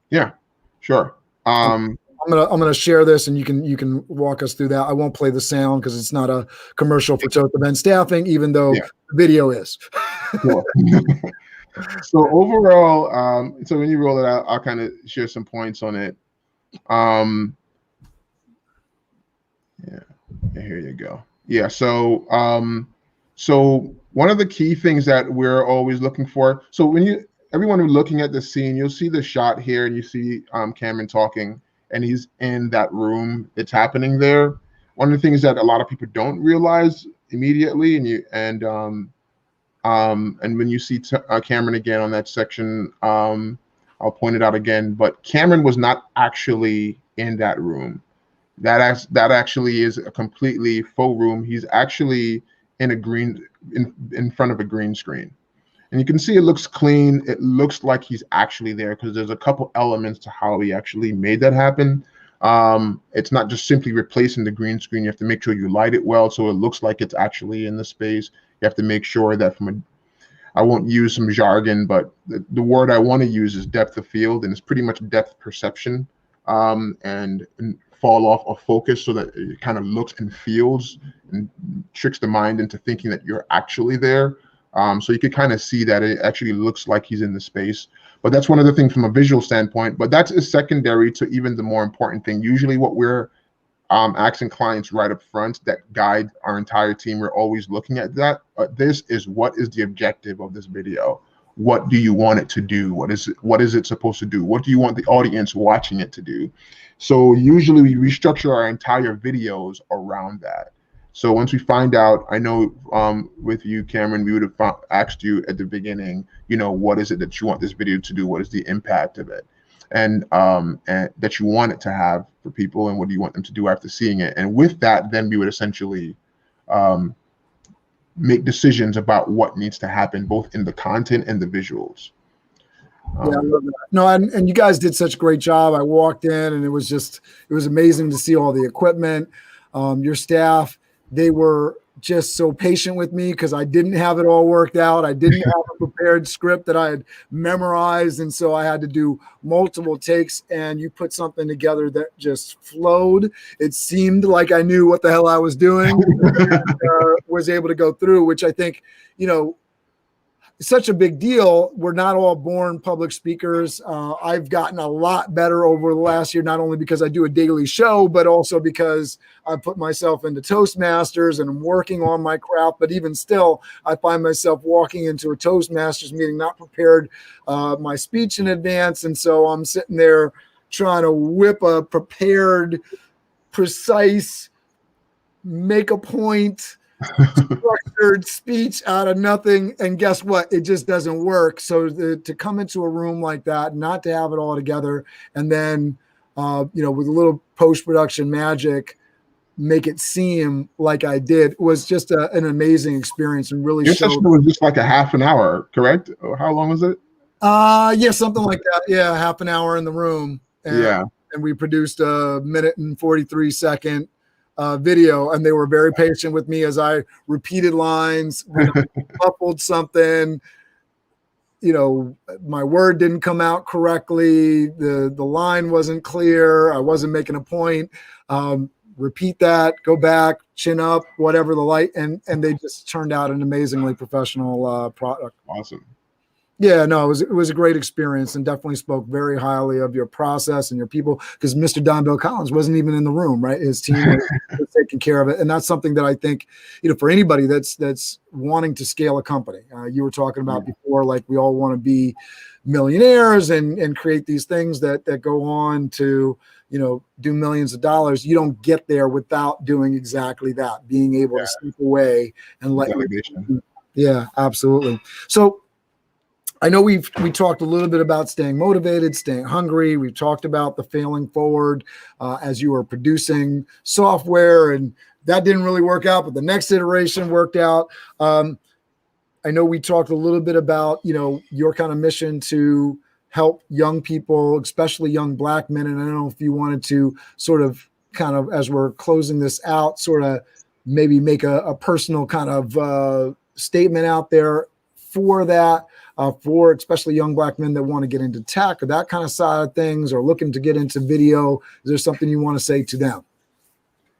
Yeah, sure. I'm gonna share this, and you can walk us through that. I won't play the sound because it's not a commercial for Toth Event Staffing, even though the video is. Cool. So overall, so when you roll it out, I'll kind of share some points on it. Yeah, here you go. Yeah, so so one of the key things that we're always looking for. So when everyone who's looking at the scene, you'll see the shot here, and you see Cameron talking, and he's in that room. It's happening there. One of the things that a lot of people don't realize immediately, and when you see Cameron again on that section, I'll point it out again. But Cameron was not actually in that room. That actually is a completely faux room. He's actually in in front of a green screen. And you can see it looks clean. It looks like he's actually there, because there's a couple elements to how he actually made that happen. It's not just simply replacing the green screen. You have to make sure you light it well so it looks like it's actually in the space. You have to make sure that I won't use some jargon, but the word I want to use is depth of field, and it's pretty much depth perception, and fall off of focus, so that it kind of looks and feels and tricks the mind into thinking that you're actually there. So you could kind of see that it actually looks like he's in the space. But that's one of the things from a visual standpoint. But that is secondary to even the more important thing. Usually what we're asking clients right up front that guide our entire team, we're always looking at that. This is, what is the objective of this video? What do you want it to do? What is it supposed to do? What do you want the audience watching it to do? So usually we restructure our entire videos around that. So once we find out, I know with you, Cameron, we would have asked you at the beginning, you know, what is it that you want this video to do? What is the impact of it? and that you want it to have for people, and what do you want them to do after seeing it. And with that, then we would essentially make decisions about what needs to happen, both in the content and the visuals. Yeah, I love that. No, and you guys did such a great job. I walked in and it was amazing to see all the equipment. Your staff, they were just so patient with me because I didn't have it all worked out. I didn't have a prepared script that I had memorized. And so I had to do multiple takes, and you put something together that just flowed. It seemed like I knew what the hell I was doing, and, was able to go through, which I think, such a big deal. We're not all born public speakers. I've gotten a lot better over the last year, not only because I do a daily show, but also because I put myself into Toastmasters and I'm working on my craft. But even still, I find myself walking into a Toastmasters meeting, not prepared my speech in advance. And so I'm sitting there trying to whip a prepared, precise, make a point, structured speech out of nothing, and guess what? It just doesn't work. So to come into a room like that, not to have it all together, and then with a little post-production magic, make it seem like I did, was just an amazing experience, and really your session was just like a half an hour, correct? Or how long was it? Yeah, something like that. Yeah, half an hour in the room. And we produced a 1:43 video, and they were very patient with me as I repeated lines, muffled something, my word didn't come out correctly, the line wasn't clear, I wasn't making a point, repeat that, go back, chin up, whatever the light, and they just turned out an amazingly professional product. Awesome. Yeah, no, it was a great experience, and definitely spoke very highly of your process and your people, because Mr. Donvil Collins wasn't even in the room, right? His team was taking care of it. And that's something that I think, for anybody that's wanting to scale a company, you were talking about before, like we all want to be millionaires and create these things that go on to, do millions of dollars. You don't get there without doing exactly that, being able to step away and let you. Yeah, absolutely. So I know we talked a little bit about staying motivated, staying hungry. We've talked about the failing forward as you were producing software, and that didn't really work out, but the next iteration worked out. I know we talked a little bit about, your kind of mission to help young people, especially young Black men. And I don't know if you wanted to sort of kind of, as we're closing this out, sort of maybe make a personal kind of statement out there for that. For especially young Black men that want to get into tech or that kind of side of things, or looking to get into video. Is there something you want to say to them?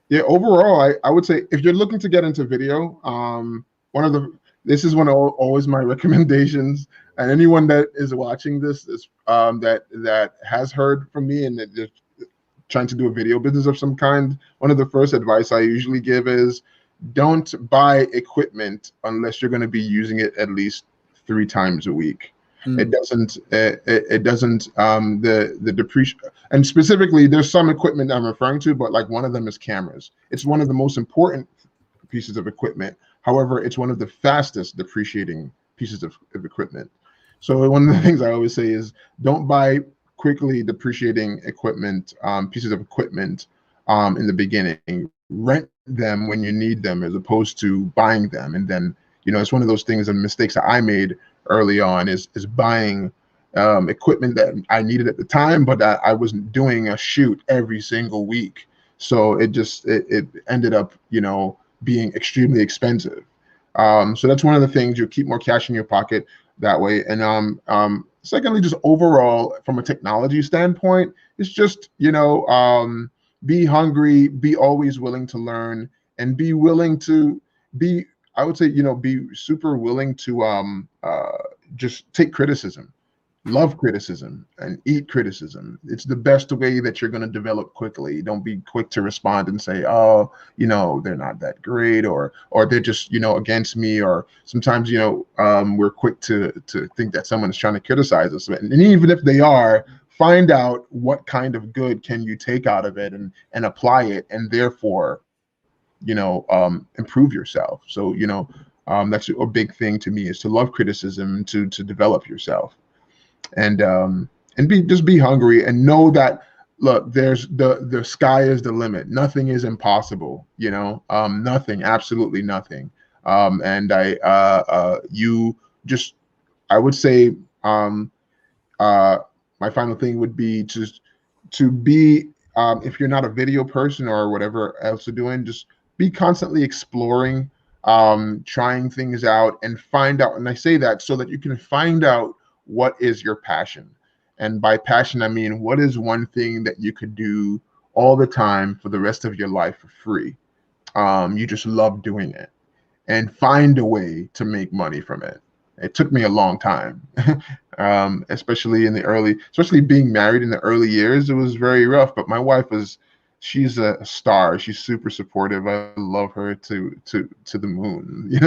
Yeah, overall, I would say if you're looking to get into video, this is one of always my recommendations. And anyone that is watching this is that has heard from me and that they're trying to do a video business of some kind, one of the first advice I usually give is don't buy equipment unless you're going to be using it at least 3 times a week. It doesn't the depreciation, and specifically there's some equipment I'm referring to, but like one of them is cameras. It's one of the most important pieces of equipment. However, it's one of the fastest depreciating pieces of equipment. So one of the things I always say is don't buy quickly depreciating equipment, pieces of equipment in the beginning. Rent them when you need them, as opposed to buying them. And then it's one of those things and mistakes that I made early on is buying equipment that I needed at the time, but I wasn't doing a shoot every single week. So it ended up, being extremely expensive. So that's one of the things. You keep more cash in your pocket that way. And secondly, just overall, from a technology standpoint, it's just, be hungry, be always willing to learn, and be willing to be, I would say, be super willing to just take criticism, love criticism, and eat criticism. It's the best way that you're going to develop quickly. Don't be quick to respond and say, oh, they're not that great, or they're just, against me. Or sometimes, we're quick to think that someone is trying to criticize us. And even if they are, find out what kind of good can you take out of it and apply it, and therefore improve yourself. So, that's a big thing to me, is to love criticism, to develop yourself. And and be hungry and know that, look, there's the sky is the limit. Nothing is impossible, nothing, absolutely nothing. And I would say, my final thing would be just to be, if you're not a video person or whatever else you're doing, just be constantly exploring, trying things out and find out. And I say that so that you can find out what is your passion. And by passion, I mean, what is one thing that you could do all the time for the rest of your life for free? You just love doing it, and find a way to make money from it. It took me a long time, especially being married in the early years. It was very rough, but my wife she's a star. She's super supportive. I love her to the moon,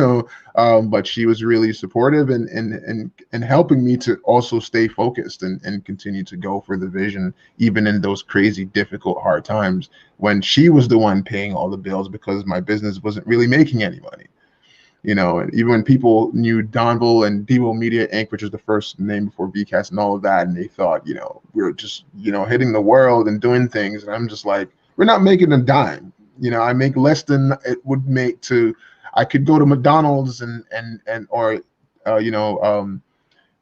but she was really supportive and helping me to also stay focused and continue to go for the vision, even in those crazy, difficult, hard times when she was the one paying all the bills because my business wasn't really making any money. And even when people knew Donvil and Devo Media Inc., which was the first name before VeeKast and all of that, and they thought, we were just, hitting the world and doing things. And I'm just like, we're not making a dime. I make less than it would make I could go to McDonald's or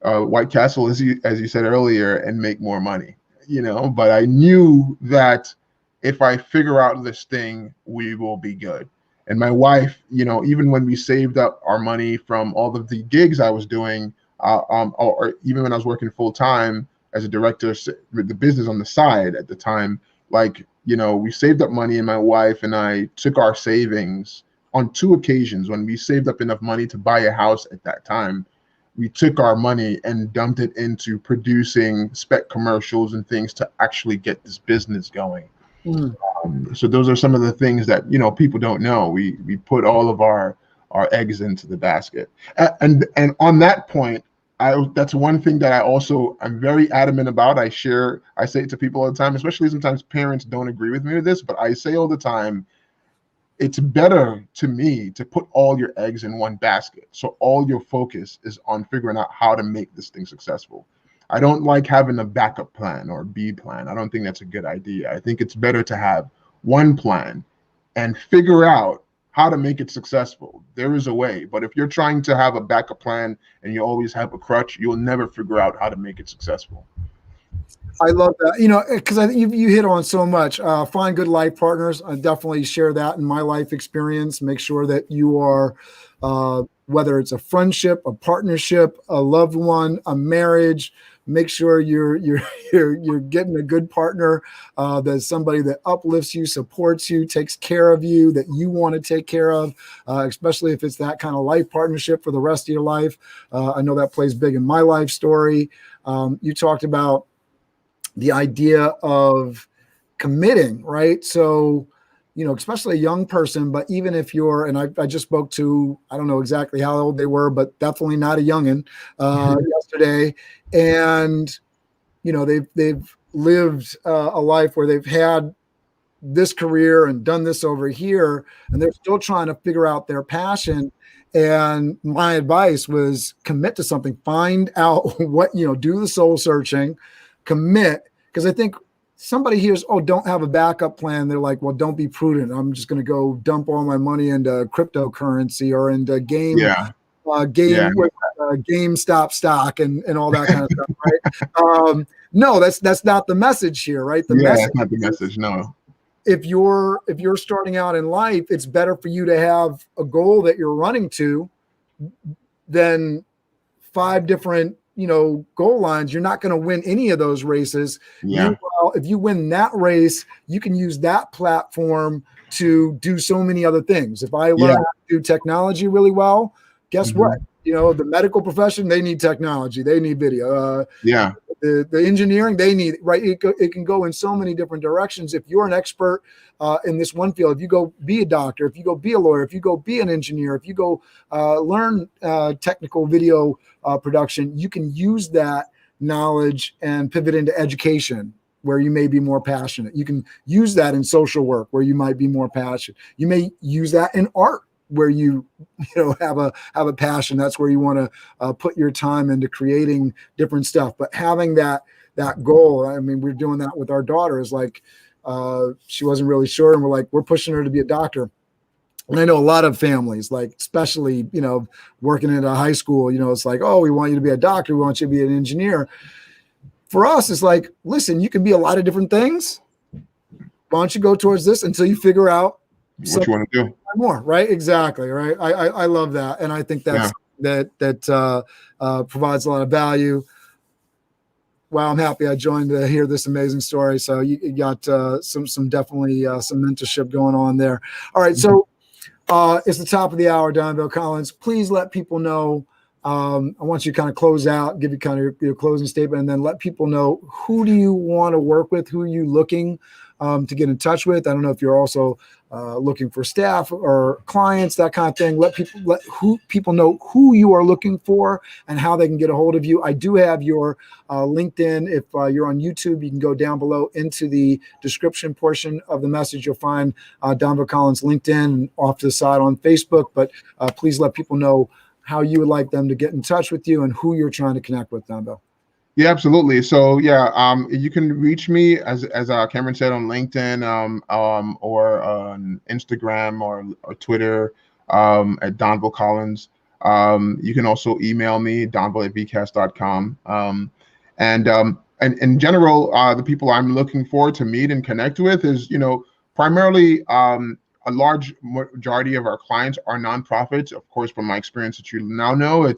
White Castle, as you said earlier, and make more money, but I knew that if I figure out this thing, we will be good. And my wife, even when we saved up our money from all of the gigs I was doing, or even when I was working full time as a director with the business on the side at the time, we saved up money, and my wife and I took our savings on 2 occasions when we saved up enough money to buy a house at that time. We took our money and dumped it into producing spec commercials and things to actually get this business going. So those are some of the things that people don't know. We put all of our eggs into the basket, and on that point, that's one thing that I'm very adamant about. I say it to people all the time, especially sometimes parents don't agree with me with this, but I say all the time, it's better to me to put all your eggs in one basket, so all your focus is on figuring out how to make this thing successful. I don't like having a backup plan or B plan. I don't think that's a good idea. I think it's better to have one plan and figure out how to make it successful. There is a way, but if you're trying to have a backup plan and you always have a crutch, you'll never figure out how to make it successful. I love that, because I think you hit on so much. Find good life partners. I definitely share that in my life experience. Make sure that you are, whether it's a friendship, a partnership, a loved one, a marriage, make sure you're getting a good partner, that's somebody that uplifts you, supports you, takes care of you, that you want to take care of, especially if it's that kind of life partnership for the rest of your life. I know that plays big in my life story. You talked about the idea of committing, right? So, especially a young person, but even if you're, and I just spoke to, I don't know exactly how old they were, but definitely not a youngin' yesterday. And, they've lived a life where they've had this career and done this over here, and they're still trying to figure out their passion. And my advice was commit to something, find out what, do the soul searching, commit. Because I think somebody hears, oh, don't have a backup plan. They're like, well, don't be prudent. I'm just going to go dump all my money into cryptocurrency or into GameStop stock and all that kind of stuff, right? No, that's not the message here, right? That's not the message. No. If you're starting out in life, it's better for you to have a goal that you're running to than 5 different goal lines. You're not going to win any of those races. If you win that race, you can use that platform to do so many other things. If I learn how to do technology really well, guess what? The medical profession, they need technology. They need video. The engineering, they need, right? It can go in so many different directions. If you're an expert in this one field, if you go be a doctor, if you go be a lawyer, if you go be an engineer, if you go learn technical video production, you can use that knowledge and pivot into education where you may be more passionate. You can use that in social work where you might be more passionate. You may use that in art where you have a passion. That's where you want to put your time into creating different stuff. But having that that goal. I mean, we're doing that with our daughters. Like, she wasn't really sure, and we're pushing her to be a doctor. And I know a lot of families, like especially, working at a high school, it's like, oh, we want you to be a doctor. We want you to be an engineer. For us, it's like, listen, you can be a lot of different things. Why don't you go towards this until you figure out what you want to do more, right? Exactly. Right. I love that. And I think that provides a lot of value. Wow, I'm happy I joined to hear this amazing story. So you got some definitely some mentorship going on there. All right. So it's the top of the hour, Donvil Collins. Please let people know. I want you to kind of close out, give you kind of your closing statement, and then let people know, who do you want to work with? Who are you looking to get in touch with? I don't know if you're also looking for staff or clients, that kind of thing. Let people know who you are looking for and how they can get a hold of you. I do have your LinkedIn. If you're on YouTube, you can go down below into the description portion of the message. You'll find Donvil Collins LinkedIn, and off to the side on Facebook. But please let people know how you would like them to get in touch with you and who you're trying to connect with, Donvil. Yeah, absolutely. So you can reach me as Cameron said, on LinkedIn, or on Instagram or Twitter, at Donvil Collins. You can also email me, donvil@VeeKast.com. And in general, the people I'm looking forward to meet and connect with is, primarily a large majority of our clients are nonprofits. Of course, from my experience that you now know,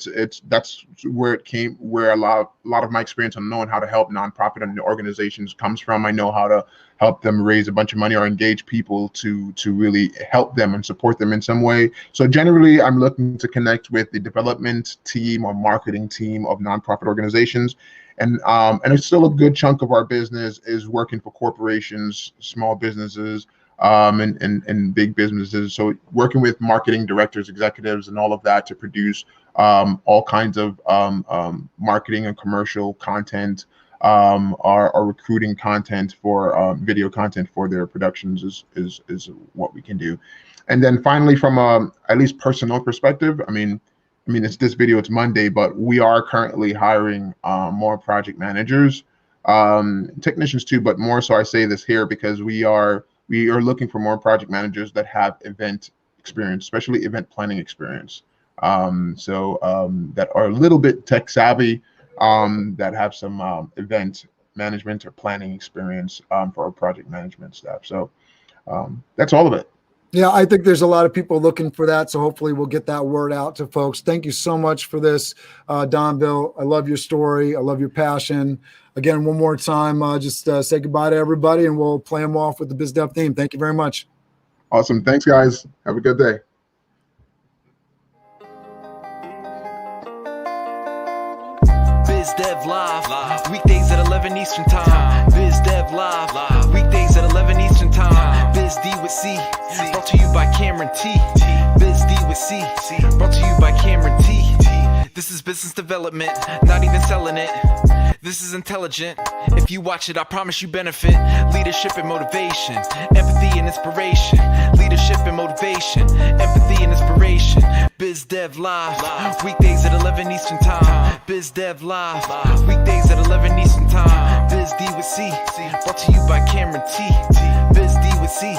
that's where it came, where a lot of my experience on knowing how to help nonprofit and organizations comes from. I know how to help them raise a bunch of money or engage people to really help them and support them in some way. So generally, I'm looking to connect with the development team or marketing team of nonprofit organizations. And it's still a good chunk of our business is working for corporations, small businesses, and big businesses. So working with marketing directors, executives, and all of that to produce all kinds of marketing and commercial content, or recruiting content for video content for their productions is what we can do. And then finally, from at least personal perspective, I mean, it's this video, it's Monday, but we are currently hiring more project managers, technicians too, but more so I say this here because we are looking for more project managers that have event experience, especially event planning experience. That are a little bit tech savvy, that have some event management or planning experience for our project management staff. So that's all of it. Yeah, I think there's a lot of people looking for that. So hopefully we'll get that word out to folks. Thank you so much for this, Donvil. I love your story. I love your passion. Again, one more time, just say goodbye to everybody, and we'll play them off with the BizDev theme. Thank you very much. Awesome. Thanks, guys. Have a good day. BizDev Live, weekdays at 11 Eastern Time. BizDev Live, weekdays at 11 Eastern Time. BizD with C, brought to you by Cameron T. BizD with C, brought to you by Cameron T. This is business development, not even selling it. This is intelligent. If you watch it, I promise you benefit. Leadership and motivation, empathy and inspiration. Leadership and motivation, empathy and inspiration. BizDev Live, weekdays at 11 Eastern Time. BizDev Live, weekdays at 11 Eastern Time. BizD with C, brought to you by Cameron T. BizD with C.